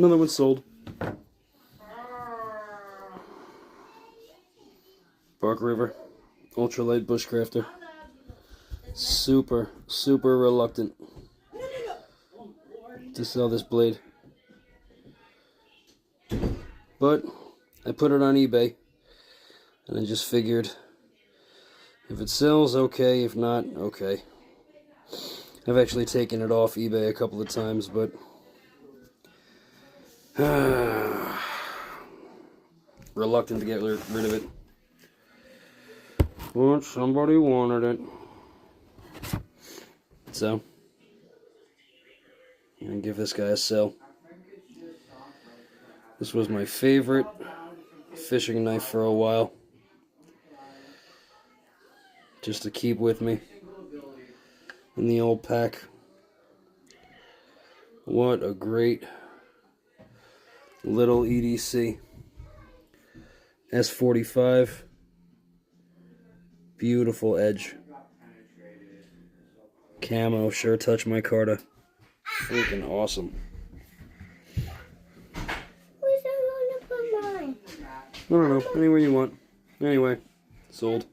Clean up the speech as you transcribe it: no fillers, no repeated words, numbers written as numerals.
Another one sold. Bark River, UltraLite Bushcrafter. Super reluctant to sell this blade. But I put it on eBay, and I just figured if it sells, okay. If not, okay. I've actually taken it off eBay a couple of times, but reluctant to get rid of it. But somebody wanted it. So, I'm going to give this guy a sell. This was my favorite fishing knife for a while. Just to keep with me in the old pack. What a great little EDC. S45. Beautiful edge. Camo, sure touch my Carta. Freaking awesome. Where's I gonna put mine? I don't know, anywhere you want. Anyway, sold.